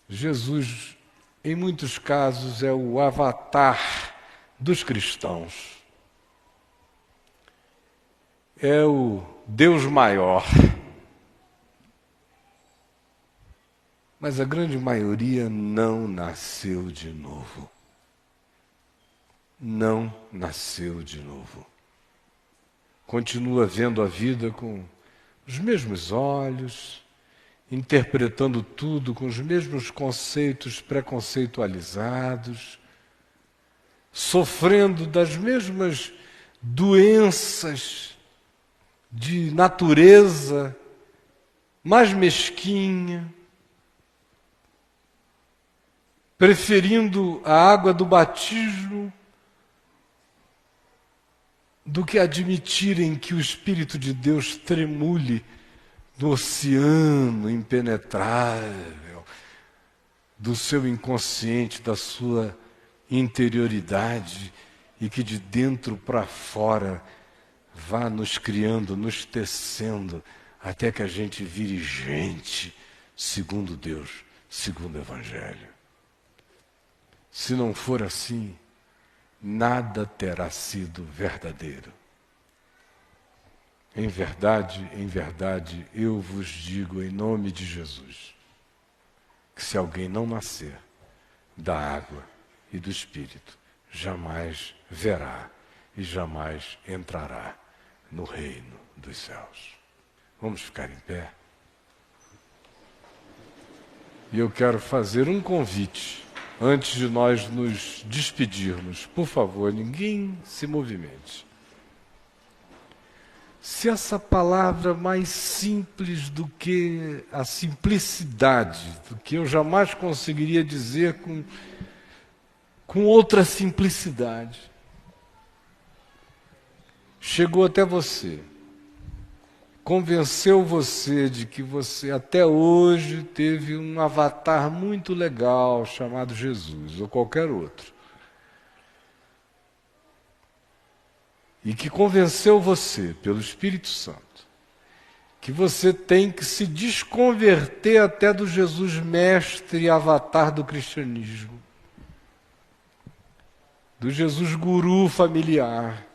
Jesus, em muitos casos, é o avatar dos cristãos. É o Deus maior. Mas a grande maioria não nasceu de novo. Não nasceu de novo. Continua vendo a vida com os mesmos olhos, interpretando tudo com os mesmos conceitos preconceitualizados, sofrendo das mesmas doenças de natureza mais mesquinha, preferindo a água do batismo do que admitirem que o Espírito de Deus tremule no oceano impenetrável do seu inconsciente, da sua interioridade, e que de dentro para fora vá nos criando, nos tecendo, até que a gente vire gente, segundo Deus, segundo o Evangelho. Se não for assim, nada terá sido verdadeiro. Em verdade, eu vos digo em nome de Jesus, que se alguém não nascer da água e do Espírito, jamais verá e jamais entrará no reino dos céus. Vamos ficar em pé? E eu quero fazer um convite antes de nós nos despedirmos. Por favor, ninguém se movimente. Se essa palavra mais simples do que a simplicidade, do que eu jamais conseguiria dizer com outra simplicidade, chegou até você, convenceu você de que você até hoje teve um avatar muito legal chamado Jesus ou qualquer outro, e que convenceu você pelo Espírito Santo que você tem que se desconverter até do Jesus mestre e avatar do cristianismo, do Jesus guru familiar,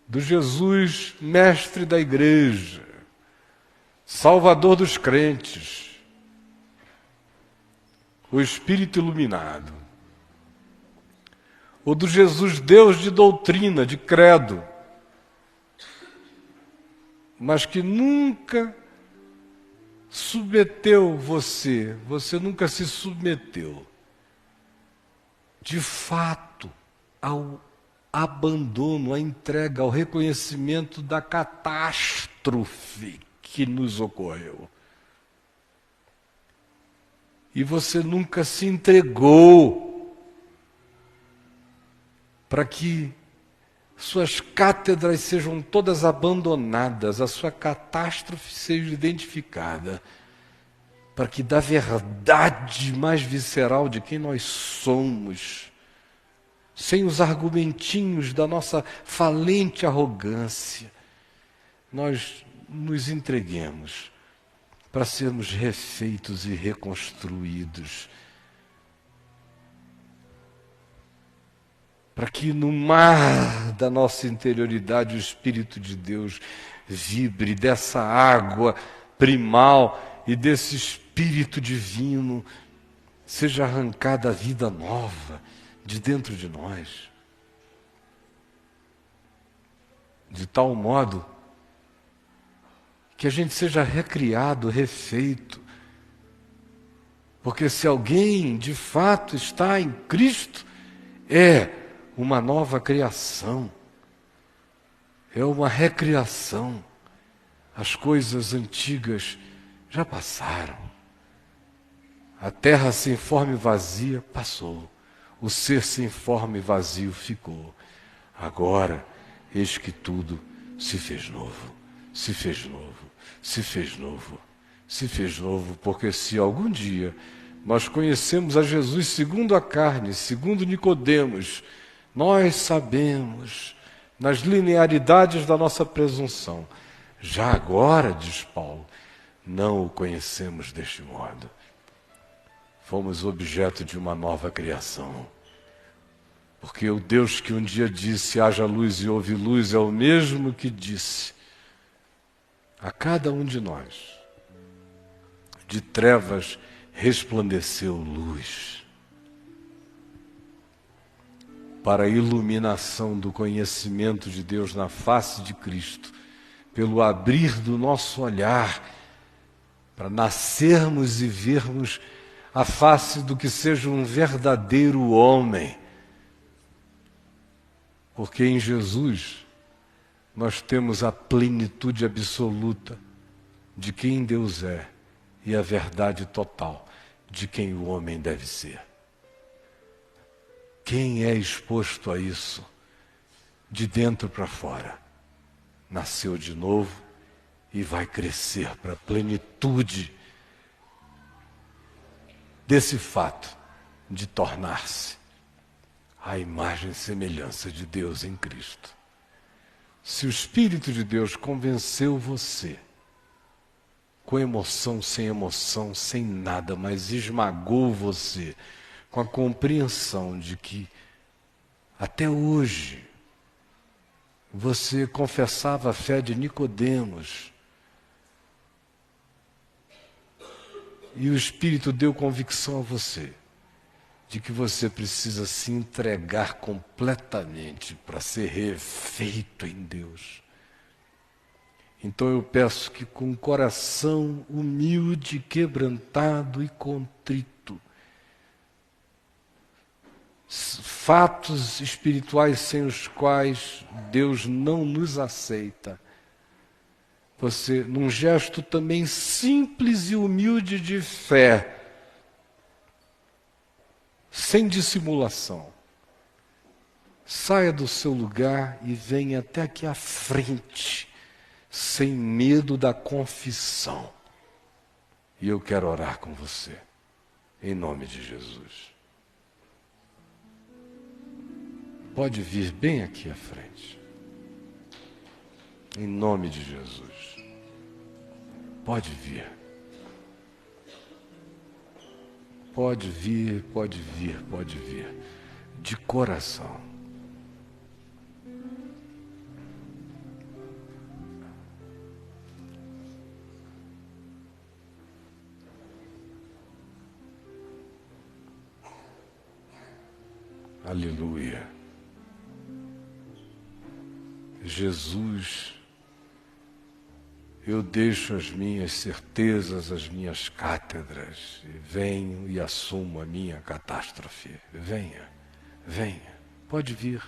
do Jesus mestre da igreja, salvador dos crentes, o Espírito iluminado, ou do Jesus Deus de doutrina, de credo, mas que nunca submeteu você nunca se submeteu, de fato, ao abandono, à entrega, ao reconhecimento da catástrofe que nos ocorreu. E você nunca se entregou para que suas cátedras sejam todas abandonadas, a sua catástrofe seja identificada, para que da verdade mais visceral de quem nós somos, sem os argumentinhos da nossa falente arrogância, nós nos entreguemos para sermos refeitos e reconstruídos, para que no mar da nossa interioridade o Espírito de Deus vibre dessa água primal e desse Espírito divino seja arrancada a vida nova de dentro de nós, de tal modo que a gente seja recriado, refeito, porque se alguém de fato está em Cristo, é uma nova criação, é uma recriação. As coisas antigas já passaram. A terra sem forma e vazia passou. O ser sem forma e vazio ficou. Agora, eis que tudo se fez novo, se fez novo, se fez novo, se fez novo, porque se algum dia nós conhecemos a Jesus segundo a carne, segundo Nicodemos, nós sabemos, nas linearidades da nossa presunção, já agora, diz Paulo, não o conhecemos deste modo. Fomos objeto de uma nova criação. Porque o Deus que um dia disse, haja luz e houve luz, é o mesmo que disse a cada um de nós, de trevas resplandeceu luz, para a iluminação do conhecimento de Deus na face de Cristo, pelo abrir do nosso olhar, para nascermos e vermos a face do que seja um verdadeiro homem. Porque em Jesus nós temos a plenitude absoluta de quem Deus é e a verdade total de quem o homem deve ser. Quem é exposto a isso, de dentro para fora, nasceu de novo e vai crescer para a plenitude desse fato de tornar-se a imagem e semelhança de Deus em Cristo. Se o Espírito de Deus convenceu você, com emoção, sem nada, mas esmagou você, com a compreensão de que até hoje você confessava a fé de Nicodemos, e o Espírito deu convicção a você de que você precisa se entregar completamente para ser refeito em Deus. Então eu peço que com o coração humilde, quebrantado e contrito, fatos espirituais sem os quais Deus não nos aceita, você, num gesto também simples e humilde de fé, sem dissimulação, saia do seu lugar e venha até aqui à frente, sem medo da confissão. E eu quero orar com você, em nome de Jesus. Pode vir bem aqui à frente, em nome de Jesus. Pode vir. Pode vir, pode vir, pode vir, de coração. Aleluia. Jesus eu deixo as minhas certezas, as minhas cátedras, e venho e assumo a minha catástrofe. Venha, venha, pode vir.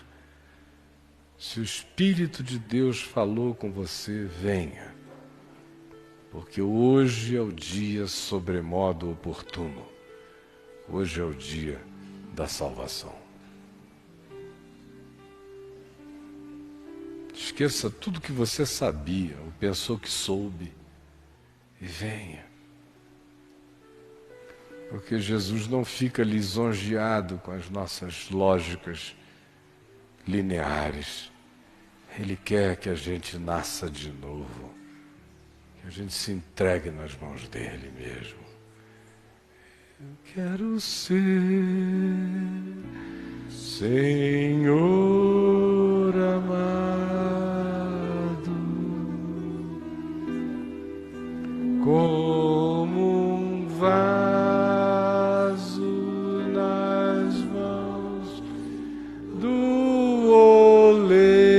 Se o Espírito de Deus falou com você, venha. Porque hoje é o dia sobremodo oportuno. Hoje é o dia da salvação. Esqueça tudo que você sabia ou pensou que soube e venha. Porque Jesus não fica lisonjeado com as nossas lógicas lineares. Ele quer que a gente nasça de novo, que a gente se entregue nas mãos dele mesmo. Eu quero ser Senhor amado, como um vaso nas mãos do oleiro.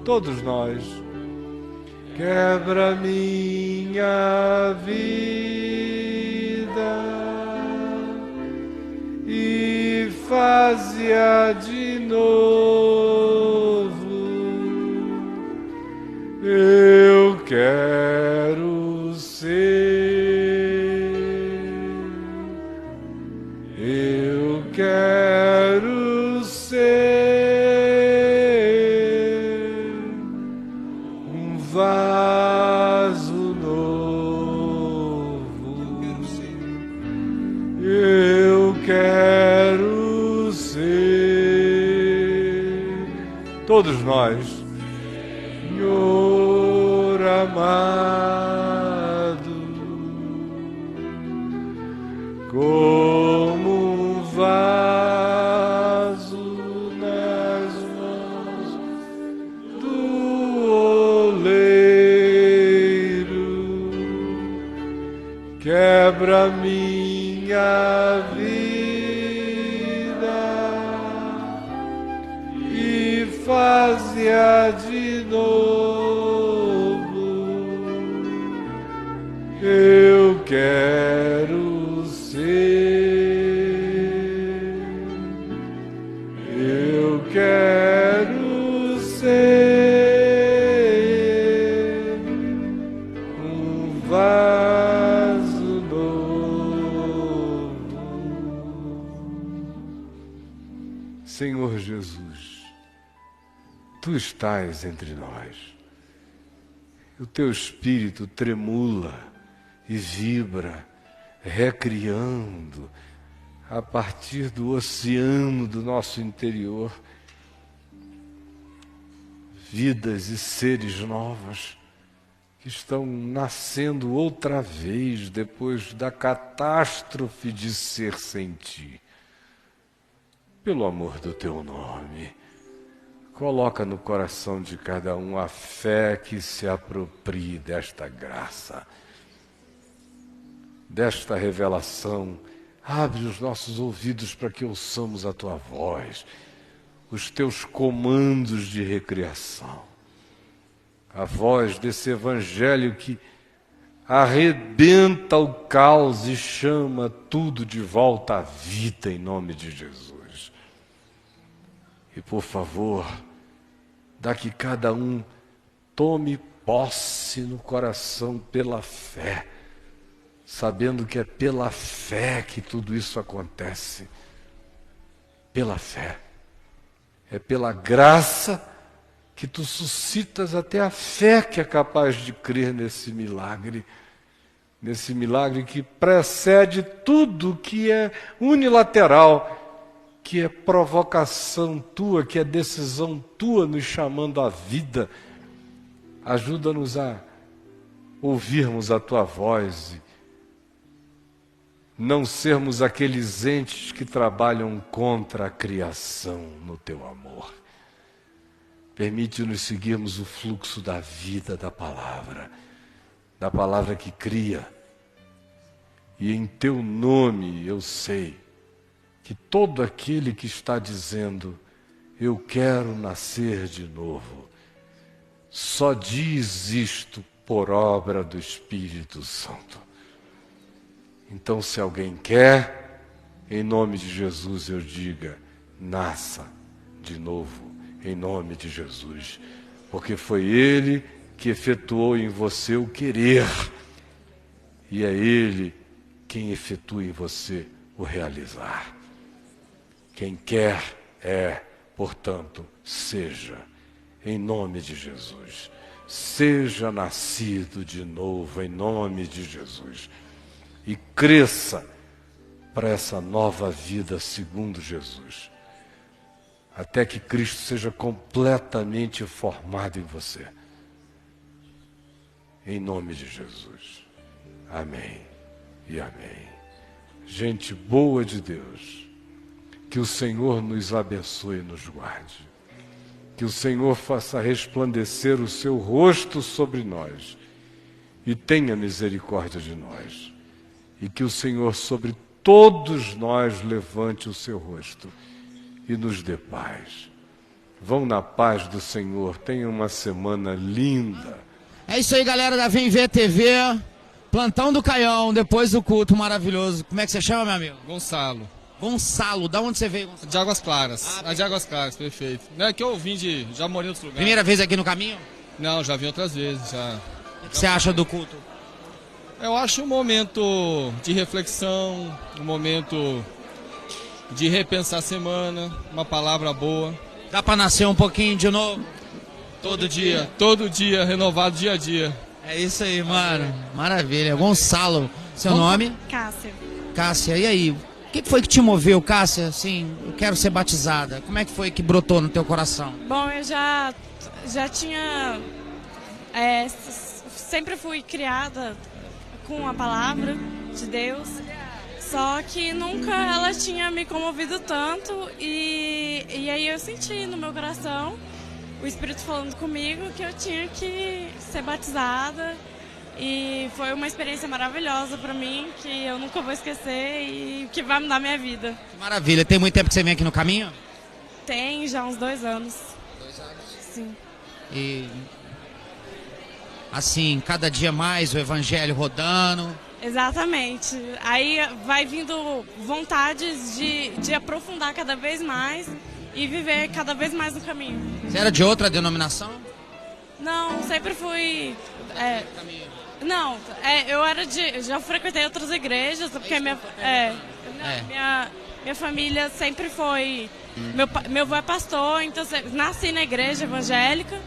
Todos nós. Quebra minha vida e faz-a de novo. Eu quero ser, eu quero ser um vaso novo. Eu quero ser, todos nós, Senhor amado, como um vaso nas mãos do oleiro. Quebra minha vida e faz-a de novo. Eu quero ser, eu quero ser um vaso novo. Senhor Jesus, Tu estás entre nós. O Teu Espírito tremula e vibra, recriando a partir do oceano do nosso interior vidas e seres novos que estão nascendo outra vez depois da catástrofe de ser sem Ti. Pelo amor do Teu nome, coloca no coração de cada um a fé que se aproprie desta graça, desta revelação. Abre os nossos ouvidos para que ouçamos a Tua voz, os Teus comandos de recriação, a voz desse Evangelho que arrebenta o caos e chama tudo de volta à vida em nome de Jesus. E por favor, dá que cada um tome posse no coração pela fé, sabendo que é pela fé que tudo isso acontece. Pela fé. É pela graça que tu suscitas até a fé que é capaz de crer nesse milagre que precede tudo que é unilateral, que é provocação tua, que é decisão tua nos chamando à vida. Ajuda-nos a ouvirmos a tua voz e não sermos aqueles entes que trabalham contra a criação no teu amor. Permite-nos seguirmos o fluxo da vida da palavra que cria. E em teu nome eu sei que todo aquele que está dizendo, eu quero nascer de novo, só diz isto por obra do Espírito Santo. Então, se alguém quer, em nome de Jesus eu diga, nasça de novo, em nome de Jesus. Porque foi Ele que efetuou em você o querer. E é Ele quem efetua em você o realizar. Quem quer portanto, seja, em nome de Jesus. Seja nascido de novo, em nome de Jesus. E cresça para essa nova vida segundo Jesus. Até que Cristo seja completamente formado em você. Em nome de Jesus. Amém e amém. Gente boa de Deus, que o Senhor nos abençoe e nos guarde. Que o Senhor faça resplandecer o seu rosto sobre nós e tenha misericórdia de nós. E que o Senhor sobre todos nós levante o seu rosto e nos dê paz. Vão na paz do Senhor. Tenham uma semana linda. É isso aí, galera da Vem Ver TV. Plantão do Caião, depois do culto maravilhoso. Como é que você chama, meu amigo? Gonçalo. Gonçalo, da onde você veio, Gonçalo? De Águas Claras. De Águas Claras, perfeito. Não é que eu vim já morei em outros lugares. Primeira vez aqui no caminho? Não, já vim outras vezes, já. O que você acha do culto? Eu acho um momento de reflexão, um momento de repensar a semana, uma palavra boa. Dá pra nascer um pouquinho de novo? Todo dia, renovado dia a dia. É isso aí, mano. Maravilha. Gonçalo, seu nome? Cássia. Cássia, e aí? O que foi que te moveu, Cássia? Assim, eu quero ser batizada. Como é que foi que brotou no teu coração? Bom, eu já tinha... sempre fui criada com a palavra de Deus, só que nunca ela tinha me comovido tanto e aí eu senti no meu coração o Espírito falando comigo que eu tinha que ser batizada. E foi uma experiência maravilhosa pra mim, que eu nunca vou esquecer e que vai mudar minha vida. Que maravilha. Tem muito tempo que você vem aqui no caminho? Tem já uns 2 anos. 2 anos? Sim. E, assim, cada dia mais o evangelho rodando. Exatamente. Aí vai vindo vontades de aprofundar cada vez mais e viver cada vez mais no caminho. Você era de outra denominação? Não, sempre fui... Não, eu era já frequentei outras igrejas, porque minha família sempre foi... Meu avô é pastor, então nasci na igreja evangélica,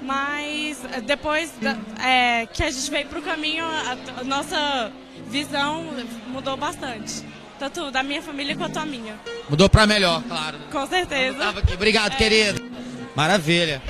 mas depois que a gente veio para o caminho, a nossa visão mudou bastante. Tanto da minha família quanto a minha. Mudou pra melhor, claro. Com certeza. Obrigado, querido. Maravilha.